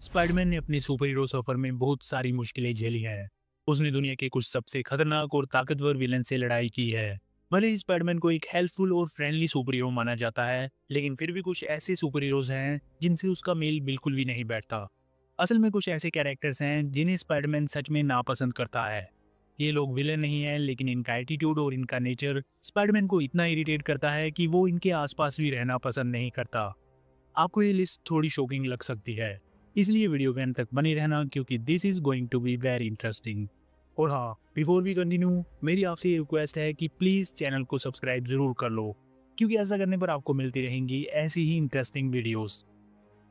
Spiderman ने अपनी super hero सफर में बहुत सारी मुश्किलें झेली हैं। उसने दुनिया के कुछ सबसे खतरनाक और ताकतवर विलन से लड़ाई की है। भले ही स्पाइडरमैन को एक हेल्पफुल और फ्रेंडली सुपर हीरो माना जाता है, लेकिन फिर भी कुछ ऐसे सुपर हीरोज हैं जिनसे उसका मेल बिल्कुल भी नहीं बैठता। असल में कुछ ऐसे कैरेक्टर्स हैं जिन्हें स्पाइडरमैन सच में नापसंद करता है। ये लोग विलन नहीं है, लेकिन इनका एटीट्यूड और इनका नेचर स्पाइडरमैन को इतना इरिटेट करता है कि वो इनके आसपास भी रहना पसंद नहीं करता। आपको ये लिस्ट थोड़ी शॉकिंग लग सकती है, इसलिए वीडियो के अंत तक बने रहना, क्योंकि this is going to be very interesting. और हाँ, बिफोर वी कंटिन्यू, मेरी आपसे ये रिक्वेस्ट है कि प्लीज़ चैनल को सब्सक्राइब जरूर कर लो, क्योंकि ऐसा करने पर आपको मिलती रहेंगी ऐसी ही इंटरेस्टिंग वीडियोस।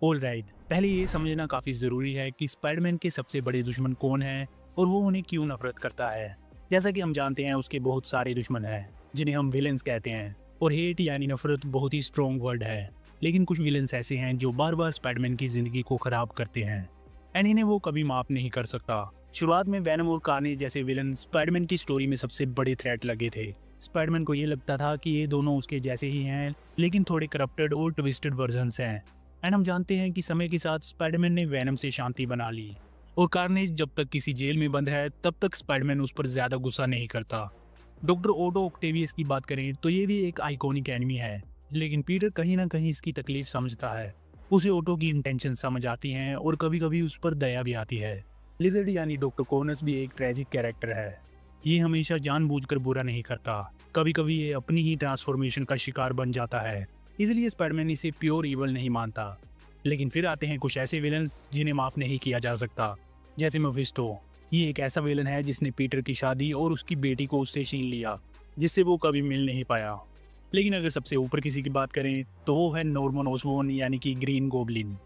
ऑल राइट, पहले ये समझना काफ़ी ज़रूरी है कि स्पाइडरमैन के सबसे बड़े दुश्मन कौन है और वो उन्हें क्यों नफरत करता है। जैसा कि हम जानते हैं, उसके बहुत सारे दुश्मन हैं जिन्हें हम विलेंस कहते हैं, और हेट यानी नफरत बहुत ही स्ट्रॉन्ग वर्ड है। लेकिन कुछ विलेंस ऐसे हैं जो बार बार स्पाइडरमैन की जिंदगी को खराब करते हैं एंड इन्हें वो कभी माफ नहीं कर सकता। शुरुआत में वेनम और कार्नेज जैसे विलन स्पाइडरमैन की स्टोरी में सबसे बड़े थ्रेट लगे थे। स्पाइडरमैन को ये लगता था कि ये दोनों उसके जैसे ही हैं, लेकिन थोड़े करप्टेड और ट्विस्टेड वर्जन्स हैं। एंड हम जानते हैं कि समय के साथ स्पाइडरमैन ने वेनम से शांति बना ली, और कार्नेज जब तक किसी जेल में बंद है तब तक स्पाइडरमैन उस पर ज्यादा गुस्सा नहीं करता। डॉक्टर ओटो ऑक्टेवियस की बात करें तो ये भी एक आइकॉनिक एनिमी है, लेकिन पीटर कहीं ना कहीं इसकी तकलीफ समझता है। उसे ओटो की इंटेंशन समझ आती हैं और कभी कभी उस पर दया भी आती है। लिजर्ड यानी डॉक्टर कॉर्नस भी एक ट्रेजिक कैरेक्टर है। ये हमेशा जानबूझकर बुरा नहीं करता, कभी कभी ये अपनी ही ट्रांसफॉर्मेशन का शिकार बन जाता है, इसलिए स्पाइडरमैन इसे प्योर इवल नहीं मानता। लेकिन फिर आते हैं कुछ ऐसे विलन्स जिन्हें माफ नहीं किया जा सकता, जैसे मेफिस्टो। ये एक ऐसा विलन है जिसने पीटर की शादी और उसकी बेटी को उससे छीन लिया, जिससे वो कभी मिल नहीं पाया। लेकिन अगर सबसे ऊपर किसी की बात करें तो वो है नॉर्मन ओसबॉर्न यानी कि ग्रीन गोब्लिन।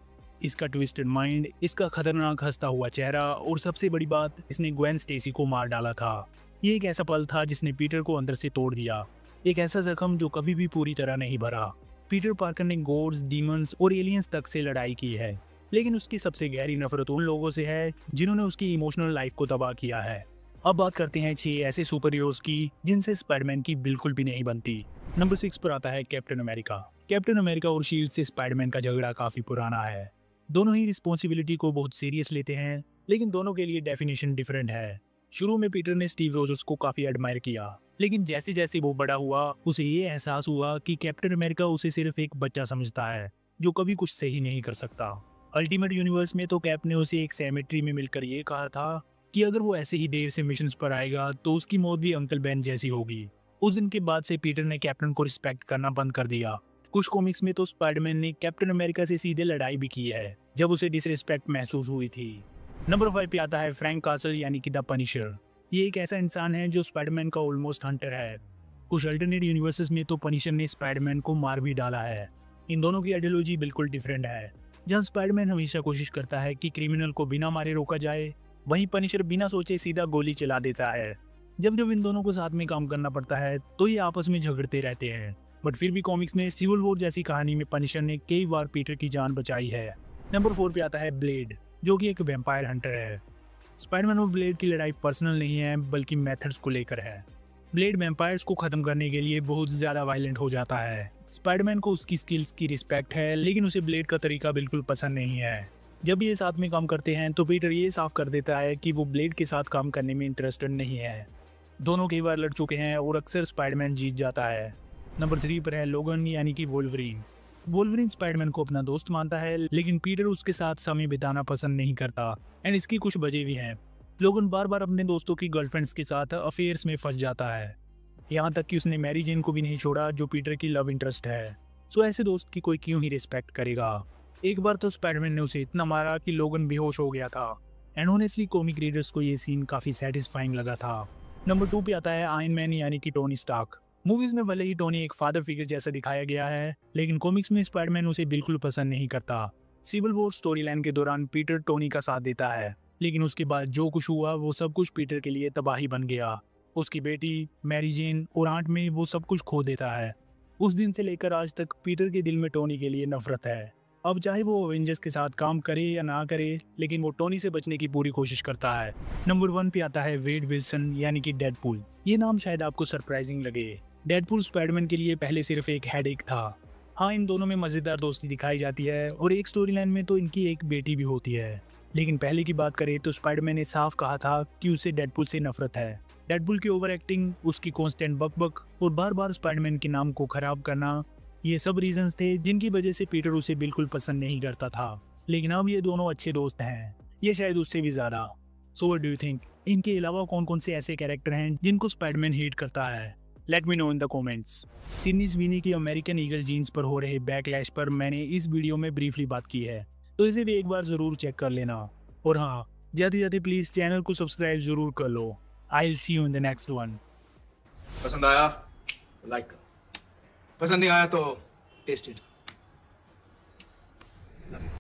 इसका ट्विस्टेड माइंड, इसका खतरनाक हंसता हुआ चेहरा, और सबसे बड़ी बात, इसने ग्वेन स्टेसी को मार डाला था। ये एक ऐसा पल था जिसने पीटर को अंदर से तोड़ दिया, एक ऐसा जख्म जो कभी भी पूरी तरह नहीं भरा। पीटर पार्कर ने गॉड्स, डीमंस और एलियंस तक से लड़ाई की है, लेकिन उसकी सबसे गहरी नफरत उन लोगों से है जिन्होंने उसकी इमोशनल लाइफ को तबाह किया है। अब बात करते हैं 6 ऐसे सुपर हीरोज की जिनसे स्पाइडरमैन की बिल्कुल भी नहीं बनती। नंबर 6 पर आता है कैप्टन अमेरिका। कैप्टन अमेरिका और शील्ड से स्पाइडरमैन का झगड़ा काफी पुराना है। दोनों ही रिस्पॉन्सिबिलिटी को बहुत सीरियस लेते हैं, लेकिन दोनों के लिए डेफिनेशन डिफरेंट है। शुरू में पीटर ने स्टीव रोजर्स को काफी एडमायर किया, लेकिन जैसे जैसे वो बड़ा हुआ उसे ये एहसास हुआ कि कैप्टन अमेरिका उसे सिर्फ एक बच्चा समझता है जो कभी कुछ सही नहीं कर सकता। अल्टीमेट यूनिवर्स में तो कैप ने उसे एक सेमेट्री में मिलकर ये कहा था कि अगर वो ऐसे ही देर से मिशंस पर आएगा तो उसकी मौत भी अंकल बेन जैसी होगी। उस दिन के बाद से पीटर ने कैप्टन को रिस्पेक्ट करना बंद कर दिया। कुछ कॉमिक्स में तो स्पाइडरमैन ने कैप्टन अमेरिका से सीधे लड़ाई भी की है जब उसे डिसरिस्पेक्ट महसूस हुई थी। नंबर 5 पे आता है फ्रैंक कासल यानी कि द पनिशर। ये एक ऐसा इंसान है जो स्पाइडरमैन का ऑलमोस्ट हंटर है। कुछ अल्टरनेट यूनिवर्सेस में तो पनिशर ने स्पाइडरमैन को मार भी डाला है। इन दोनों की आइडियोलॉजी बिल्कुल डिफरेंट है। जहाँ स्पाइडरमैन हमेशा कोशिश करता है कि क्रिमिनल को बिना मारे रोका जाए, वहीं पनिशर बिना सोचे सीधा गोली चला देता है। जब जब इन दोनों को साथ में काम करना पड़ता है तो ये आपस में झगड़ते रहते हैं, बट फिर भी कॉमिक्स में सिविल वॉर जैसी कहानी में पनिशर ने कई बार पीटर की जान बचाई है। नंबर 4 पे आता है ब्लेड, जो कि एक वैम्पायर हंटर है। स्पाइडरमैन और ब्लेड की लड़ाई पर्सनल नहीं है, बल्कि मेथड्स को लेकर है। ब्लेड वैम्पायर्स को खत्म करने के लिए बहुत ज्यादा वायलेंट हो जाता है। स्पाइडरमैन को उसकी स्किल्स की रिस्पेक्ट है, लेकिन उसे ब्लेड का तरीका बिल्कुल पसंद नहीं है। जब ये साथ में काम करते हैं तो पीटर ये साफ कर देता है कि वो ब्लेड के साथ काम करने में इंटरेस्टेड नहीं है। दोनों कई बार लड़ चुके हैं और अक्सर स्पाइडरमैन जीत जाता है। नंबर 3 पर है लोगन यानी कि वोल्वरिन। वोल्वरिन स्पाइडरमैन को अपना दोस्त मानता है, लेकिन पीटर उसके साथ समय बिताना पसंद नहीं करता, एंड इसकी कुछ वजह भी हैं। लोगन बार बार अपने दोस्तों की गर्लफ्रेंड्स के साथ अफेयर्स में फंस जाता है, यहाँ तक कि उसने मैरी जेन को भी नहीं छोड़ा जो पीटर की लव इंटरेस्ट है। सो ऐसे दोस्त की कोई क्यों ही रिस्पेक्ट करेगा। एक बार तो स्पाइडरमैन ने उसे इतना मारा कि लोगन बेहोश हो गया था, एंड ऑनेस्टली कॉमिक रीडर्स को ये सीन काफी सेटिस्फाइंग लगा था। नंबर 2 पे आता है आयरन मैन यानी कि टोनी स्टार्क। मूवीज में भले ही टोनी एक फादर फिगर जैसा दिखाया गया है, लेकिन कॉमिक्स में स्पाइडरमैन उसे बिल्कुल पसंद नहीं करता। सिविल वॉर स्टोरी लाइन के दौरान पीटर टोनी का साथ देता है, लेकिन उसके बाद जो कुछ हुआ वो सब कुछ पीटर के लिए तबाही बन गया। उसकी बेटी, मैरी जेन और आंट में वो सब कुछ खो देता है। उस दिन से लेकर आज तक पीटर के दिल में टोनी के लिए नफरत है। अब चाहे वो एवेंजर्स के साथ काम करे या ना करे, लेकिन वो टोनी से बचने की पूरी कोशिश करता है। नंबर 1 पे आता है वेड विल्सन यानी कि डेडपूल। ये नाम शायद आपको सरप्राइजिंग लगे। डेडपूल स्पाइडरमैन के लिए पहले सिर्फ एक हेडेक था। हाँ, इन दोनों में मज़ेदार दोस्ती दिखाई जाती है और एक स्टोरी लाइन में तो इनकी एक बेटी भी होती है। लेकिन पहले की बात करें तो स्पाइडरमैन ने साफ कहा था कि उसे डेडपुल से नफरत है। डेडपुल की ओवर एक्टिंग, उसकी कॉन्स्टेंट बकबक और बार बार स्पाइडरमैन के नाम को खराब करना, ये सब रीजंस थे जिनकी वजह से पीटर उसे बिल्कुल पसंद नहीं करता था। लेकिन अब ये दोनों अच्छे दोस्त हैं, ये शायद उससे भी ज़्यादा। So what do you think, इनके अलावा कौन कौन से ऐसे कैरेक्टर हैं जिनको स्पाइडरमैन हेट करता है? Let me know in the comments. Sydney Sweeney की अमेरिकन ईगल जीन्स पर हो रहे बैकलैश पर मैंने इस वीडियो में ब्रीफली बात की है, तो इसे भी एक बार ज़रूर चेक कर लेना। और हाँ, जाते जाते प्लीज़ चैनल को सब्सक्राइब ज़रूर कर लो। I will see you in the next one. पसंद आया तो लाइक करो, पसंद नहीं आया तो टेस्ट इट।